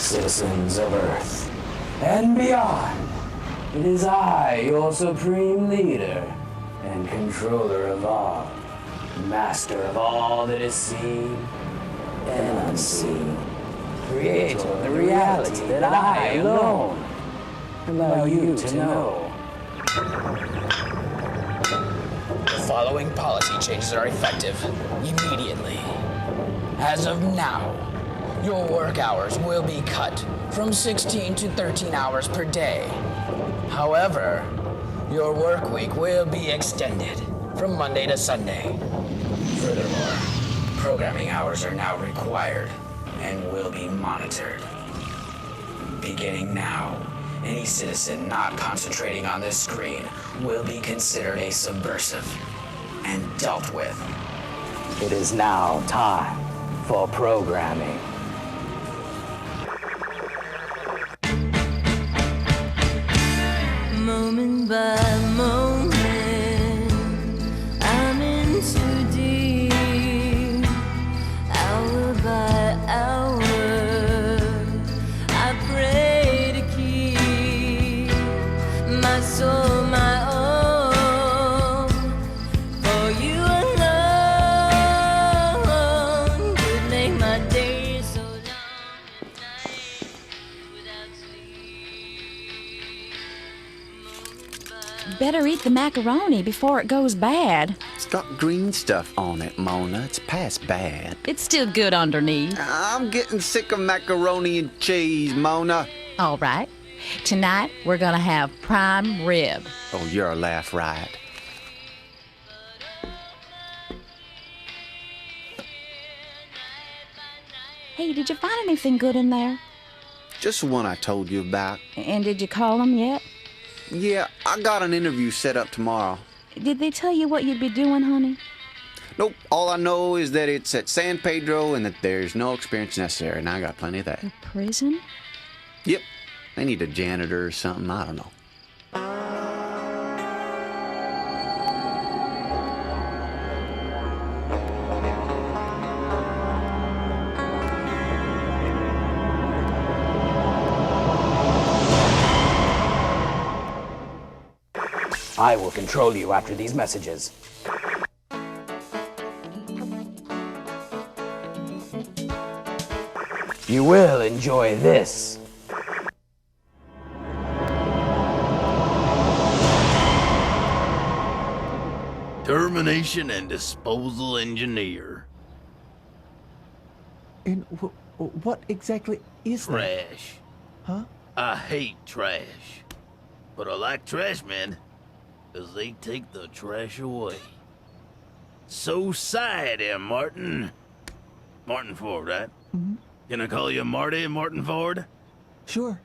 citizens of Earth and beyond. It is I, your supreme leader and controller of all, master of all that is seen and unseen, creator of the reality that I alone allow you to know. The following policy changes are effective immediately. As of now, your work hours will be cut from 16 to 13 hours per day. However, your work week will be extended from Monday to Sunday. Furthermore, programming hours are now required and will be monitored. Beginning now, any citizen not concentrating on this screen will be considered a subversive and dealt with. It is now time for programming. Moment by moment, I'm in too deep. Hour by hour, I pray to keep my soul my own. For you alone could make my days so long and nights without sleep. Better eat the macaroni before it goes bad. It's got green stuff on it, Mona. It's past bad. It's still good underneath. I'm getting sick of macaroni and cheese, Mona. All right. Tonight, we're gonna have prime rib. Oh, you're a laugh right. Hey, did you find anything good in there? Just the one I told you about. And did you call them yet? Yeah, I got an interview set up tomorrow. Did they tell you what you'd be doing, honey? Nope, all I know is that it's at San Pedro and that there's no experience necessary, and I got plenty of that. The prison? Yep, they need a janitor or something, I don't know. I will control you after these messages. You will enjoy this. Termination and disposal engineer. And what exactly is that? Trash. Huh? I hate trash. But I like trash men, 'cause they take the trash away. Society, Martin. Martin Ford, right? Mm-hmm. Can I call you Marty, Martin Ford? Sure.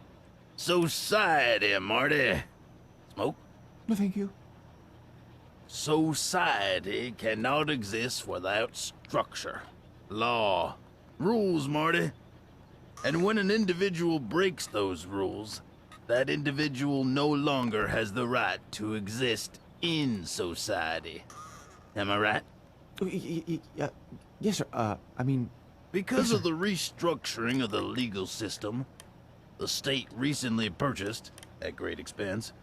Society, Marty. Smoke? No, thank you. Society cannot exist without structure, law, rules, Marty. And when an individual breaks those rules, that individual no longer has the right to exist in society. Am I right? Yes, sir. I mean... Because of the restructuring of the legal system, the state recently purchased, at great expense,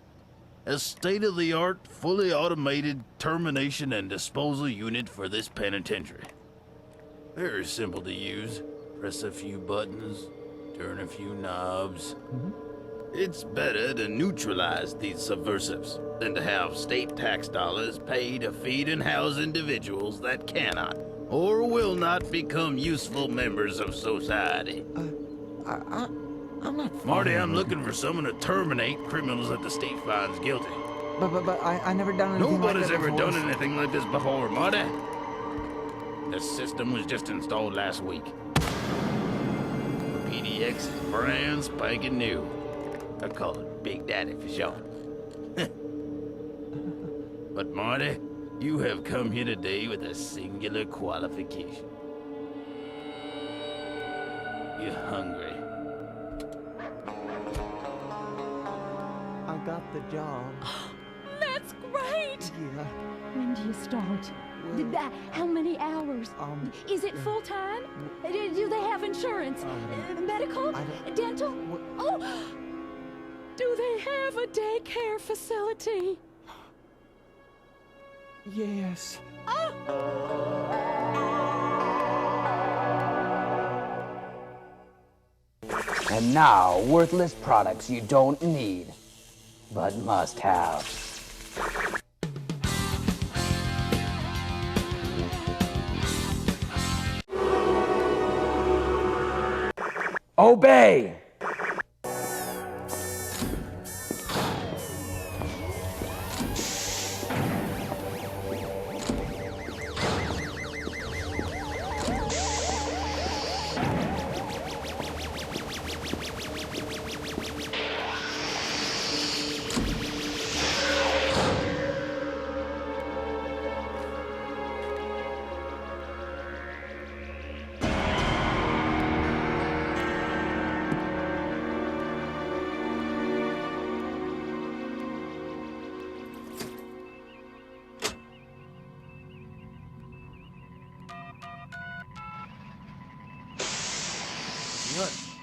a state-of-the-art, fully automated termination and disposal unit for this penitentiary. Very simple to use. Press a few buttons, turn a few knobs. It's better to neutralize these subversives than to have state tax dollars paid to feed and house individuals that cannot or will not become useful members of society. I'm not... Marty, I'm looking for someone to terminate criminals that the state finds guilty. But I never done anything Nobody's like that ever before. done anything like this before, Marty. The system was just installed last week. The PDX is brand spanking new. I call it Big Daddy for short. But Marty, you have come here today with a singular qualification. You're hungry. I got the job. That's great! Yeah. When do you start? How many hours? Is it full time? Do they have insurance? Medical? I don't- Dental? hospital? Oh, do they have a daycare facility? Yes. And now, worthless products you don't need, but must have. Obey!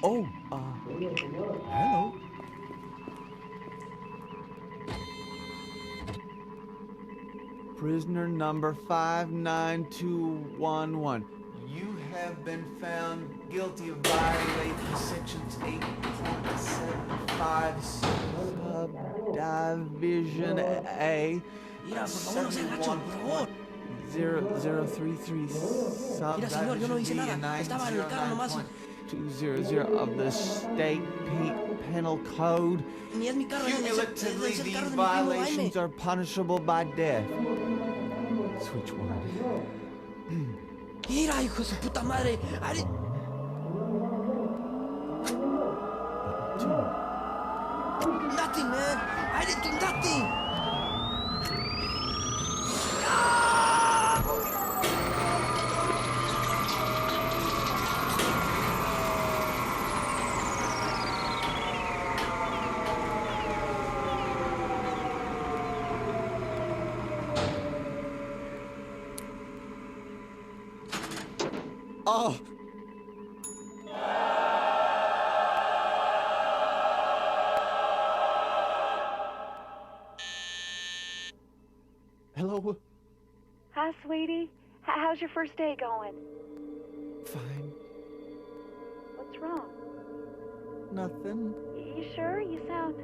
Oh, hello. Prisoner number 59211. You have been found guilty of violating sections 8.75 subdivision A. Mira, por favor, no se agachen, por favor. 0033 señor, yo no hice nada. Estaba en el carro nomás. 200 of the state penal code. Ni es mi carro, Cumulatively, es el these carro de mi primo violations Jaime. are punishable by death. Switch one. Mira, hijo de su puta madre. Nothing, man. I didn't do nothing. Oh! Hello? Hi, sweetie. How's your first day going? Fine. What's wrong? Nothing. You sure? You sound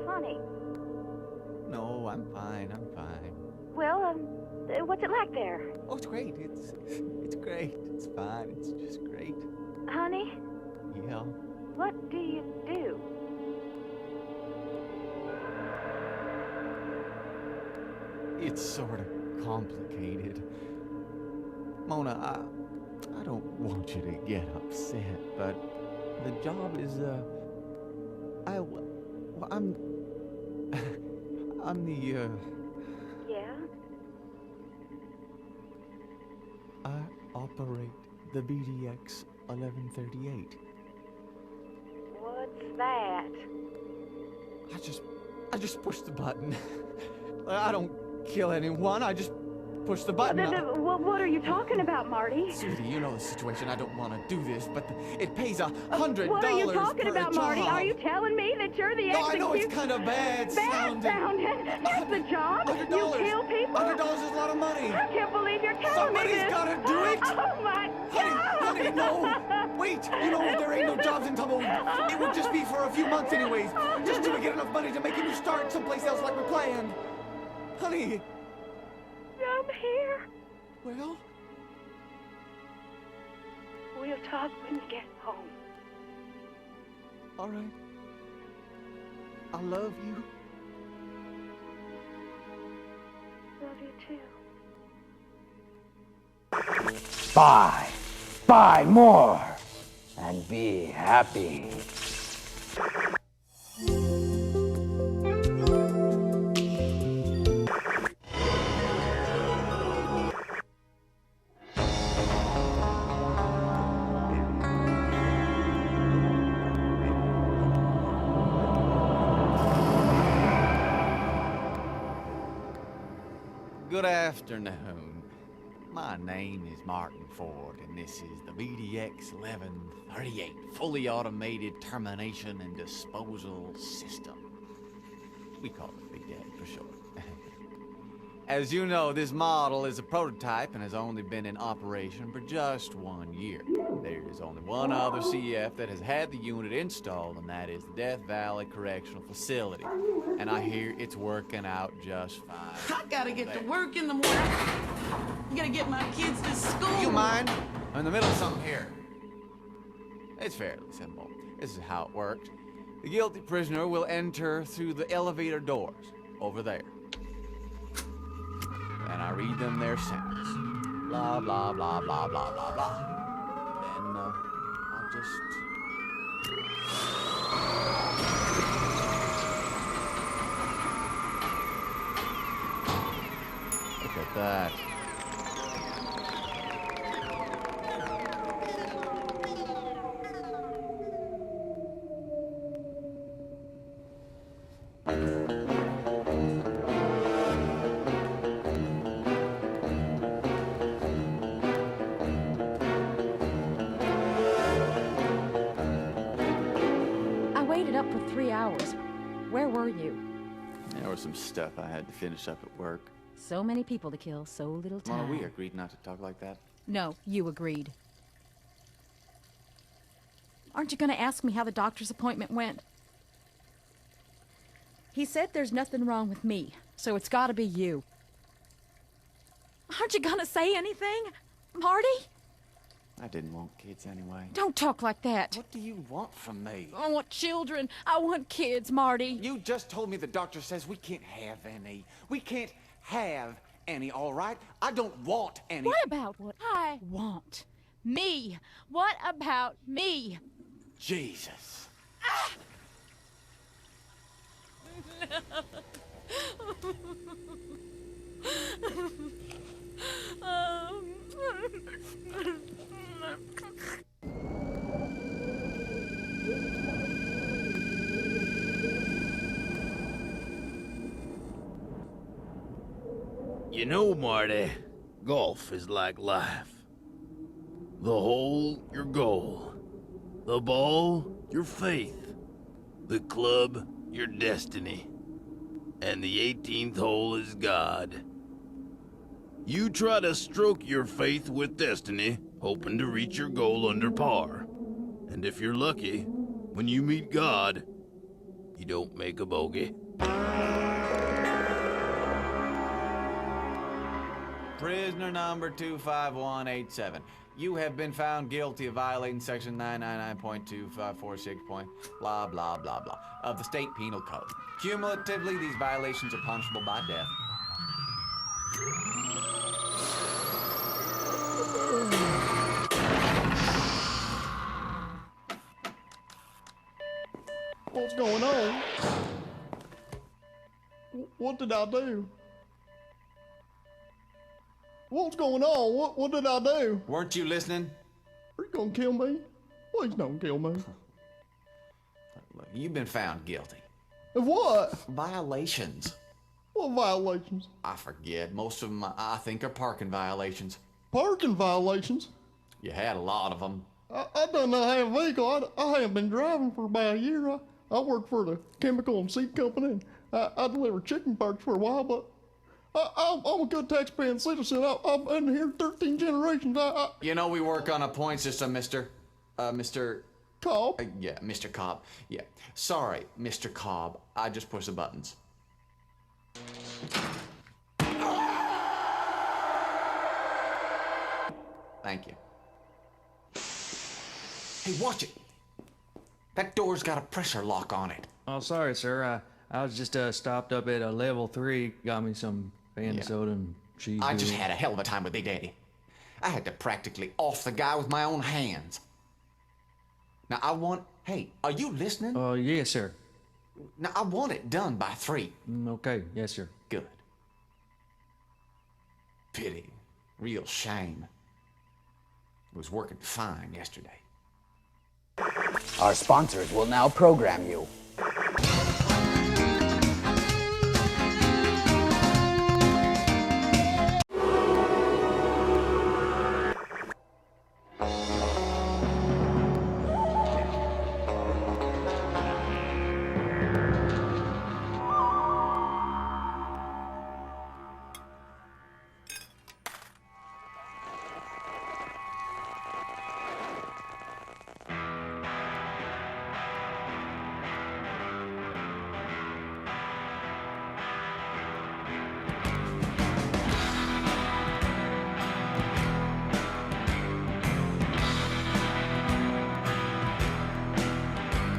funny. No, I'm fine. I'm fine. Well, what's it like there? Oh, it's great. It's great. It's fine. It's just great. Honey, Yeah. what do you do? It's sort of complicated. Mona, I don't want you to get upset, but the job is, I'm the, Yeah? I operate the BDX 1138. What's that? I just push the button. I don't kill anyone, I just push the button. What are you talking about, Marty? Sweetie, you know the situation. I don't want to do this, but it pays $100 What are you talking per about, job. Marty? Are you telling me that you're the No, I know it's execution? kind of bad Bad sounding. sounding? That's the job? $100. You kill people? $100 is a lot of money. I can't believe you're telling Somebody's me this. gotta do it. Oh my God! Honey, no. Wait, you know there ain't no jobs in Tumbleweed. It would just be for a few months anyways. Just till we get enough money to make a new start someplace else like we planned. Honey. I'm here. Well, We'll talk when you get home. all right. I love you. Love you too. Buy more, and be happy. Good afternoon. My name is Martin Ford, and this is the BDX 1138 Fully Automated Termination and Disposal System. We call it Big Daddy for short. As you know, this model is a prototype and has only been in operation for just 1 year. There is only one other CF that has had the unit installed, and that is the Death Valley Correctional Facility. And I hear it's working out just fine. I gotta get to work in the morning. I gotta get my kids to school. You mind? I'm in the middle of something here. It's fairly simple. This is how it works. The guilty prisoner will enter through the elevator doors over there. And I read them their sentence. Blah, blah, blah, blah, blah, blah, blah. Then, I'll just... Look at that. Up for 3 hours. Where were you? There was some stuff I had to finish up at work. So many people to kill, so little time. Well, we agreed not to talk like that. No, you agreed. Aren't you going to ask me how the doctor's appointment went? He said there's nothing wrong with me, so it's got to be you. Aren't you going to say anything, Marty? I didn't want kids anyway. Don't talk like that. What do you want from me? I want children. I want kids, Marty. You just told me the doctor says we can't have any. We can't have any, all right? I don't want any. What about what I want? Me. What about me? Jesus. You know, Marty, golf is like life. The hole, your goal. The ball, your faith. The club, your destiny. And the 18th hole is God. You try to stroke your faith with destiny, hoping to reach your goal under par. And if you're lucky, when you meet God, you don't make a bogey. Prisoner number 25187. You have been found guilty of violating section 999.2546. Blah, blah, blah, blah of the state penal code. Cumulatively, these violations are punishable by death. What's going on? What did I do? What's going on? What did I do? Weren't you listening? Are you gonna kill me? Please don't kill me. Look, you've been found guilty. Of what? Violations. What violations? I forget. Most of them, I think, are parking violations. Parking violations? You had a lot of them. I don't know how a vehicle. I haven't been driving for about a year. I work for the chemical and seed company. And I delivered chicken parts for a while, but I'm a good taxpaying citizen. I've been here 13 generations. You know we work on a point system, Mr. Cobb? Yeah, Mr. Cobb. Yeah. Sorry, Mr. Cobb. I just push the buttons. Thank you. Hey, watch it. That door's got a pressure lock on it. Oh, sorry, sir. I was just stopped up at a level 3, got me some Fanta soda and cheese. I just had a hell of a time with Big Daddy. I had to practically off the guy with my own hands. Now hey, are you listening? Oh, yes, sir. Now I want it done by 3. Okay, yes, sir. Good. Pity. Real shame. It was working fine yesterday. Our sponsors will now program you.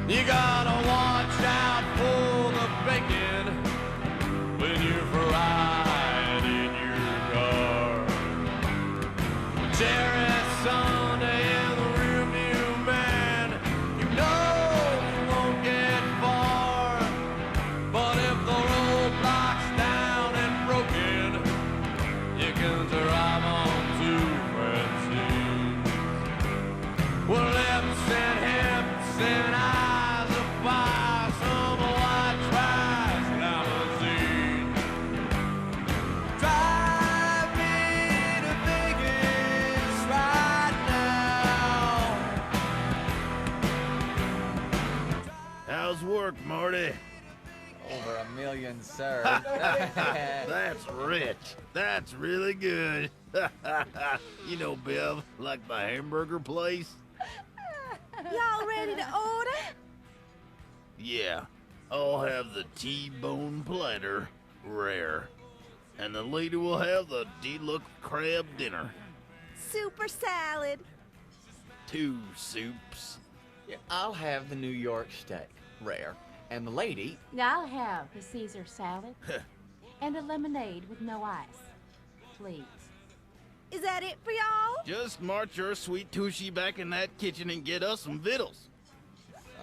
You gotta watch out for the bacon when you're frying in your car. Cherry Sunday in the rearview, man, you know you won't get far. But if the roadblock's down and broken, you can drive on to Francine's. Well, lips and hips and eyes of fire, some white trash limousine. Drive me to Vegas right now. How's work, Marty? Over $1 million, sir. That's rich. That's really good. You know, Bev, like my hamburger place? Y'all ready to order? Yeah. I'll have the T-bone platter, rare. And the lady will have the deluxe crab dinner. Super salad. 2 soups. Yeah, I'll have the New York steak, rare. And the lady, I'll have the Caesar salad and a lemonade with no ice. Please. Is that it for y'all? Just march your sweet tushy back in that kitchen and get us some victuals.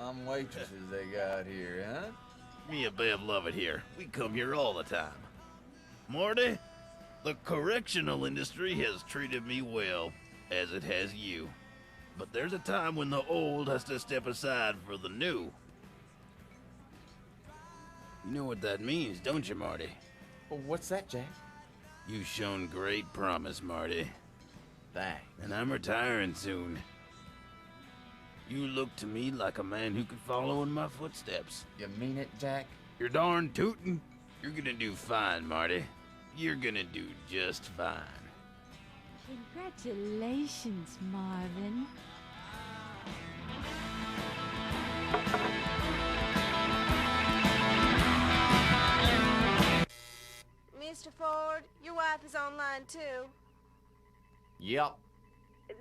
some waitresses they got here, huh? Me and Bev love it here. We come here all the time. Marty, the correctional industry has treated me well, as it has you. But there's a time when the old has to step aside for the new. You know what that means, don't you, Marty? Well, what's that, Jack? You've shown great promise, Marty. Thanks. And I'm retiring soon. You look to me like a man who could follow in my footsteps. You mean it, Jack? You're darn tootin'. You're gonna do fine, Marty. You're gonna do just fine. Congratulations, Marvin. Mr. Ford, your wife is online too. Yep.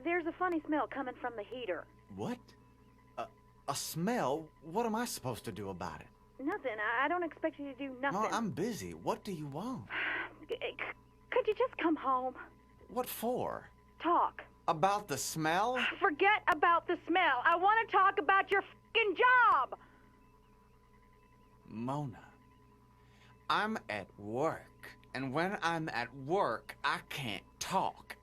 There's a funny smell coming from the heater. What? A smell? What am I supposed to do about it? Nothing. I don't expect you to do nothing. No, I'm busy. What do you want? Could you just come home? What for? Talk. About the smell? Forget about the smell. I want to talk about your f***ing job. Mona, I'm at work. And when I'm at work, I can't talk.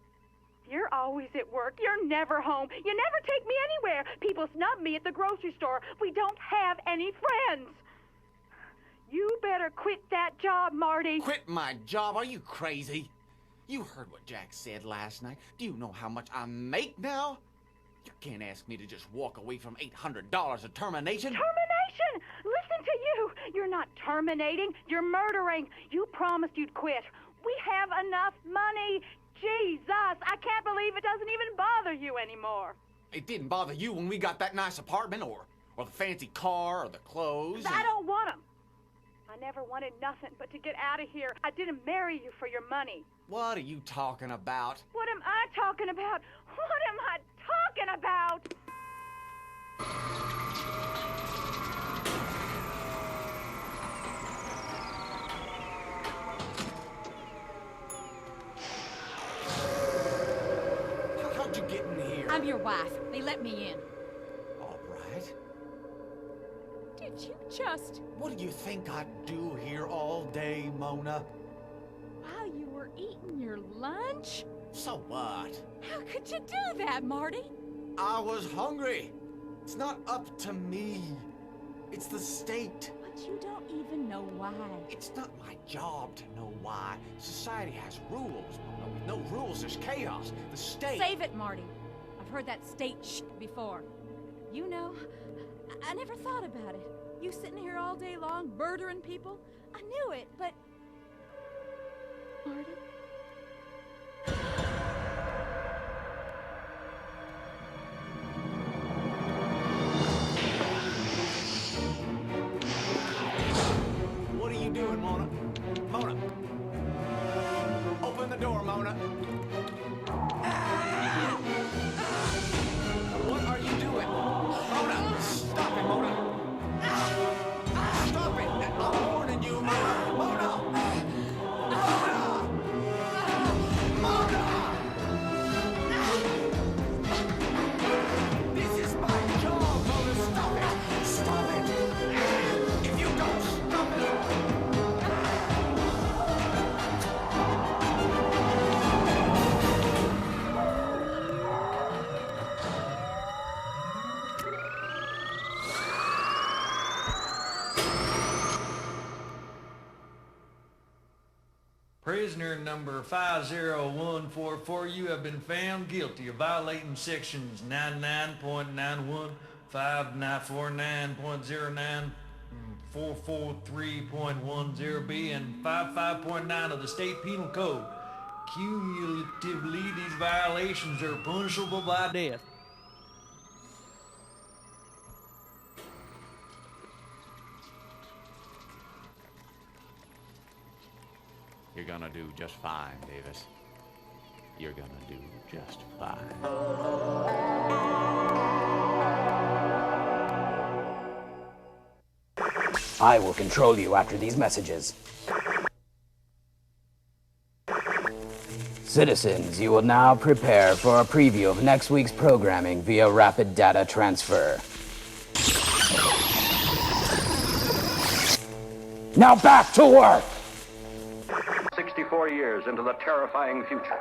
You're always at work. You're never home. You never take me anywhere. People snub me at the grocery store. We don't have any friends. You better quit that job, Marty. Quit my job? Are you crazy? You heard what Jack said last night. Do you know how much I make now? You can't ask me to just walk away from $800 of termination. Termination? Listen to you. You're not terminating. You're murdering. You promised you'd quit. We have enough money. Jesus, I can't believe it doesn't even bother you anymore. It didn't bother you when we got that nice apartment or the fancy car or the clothes. I don't want them. I never wanted nothing but to get out of here. I didn't marry you for your money. What are you talking about? What am I talking about? What am I talking about? How'd you get in here? I'm your wife. They let me in. All right. Did you just... What do you think I do here all day, Mona? While you were eating your lunch? So what? How could you do that, Marty? I was hungry. It's not up to me. It's the state. But you don't even know why. It's not my job to know why. Society has rules. With no rules, there's chaos. The state... Save it, Marty. I've heard that state before. You know, I never thought about it. You sitting here all day long, murdering people? I knew it, but... Marty? What are you doing, Mona? Mona! Open the door, Mona! What are you doing? Mona! Stop it, Mona! prisoner number 50144, you have been found guilty of violating sections 99.91, 5949.09, 443.10B, and 55.9 of the State Penal Code. Cumulatively, these violations are punishable by death. You're gonna do just fine, Davis. You're gonna do just fine. I will control you after these messages. Citizens, you will now prepare for a preview of next week's programming via rapid data transfer. Now back to work! 64 years into the terrifying future.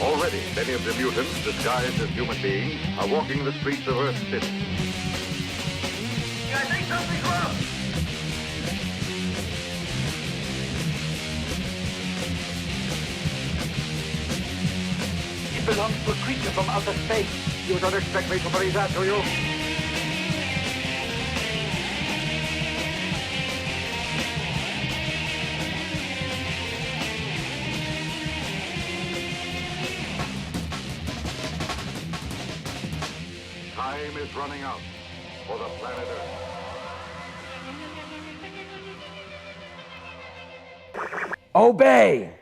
Already, many of the mutants, disguised as human beings, are walking the streets of Earth City. I think something's wrong. It belongs to a creature from outer space. You don't expect me to believe that, do you? Time is running out for the planet Earth. Obey!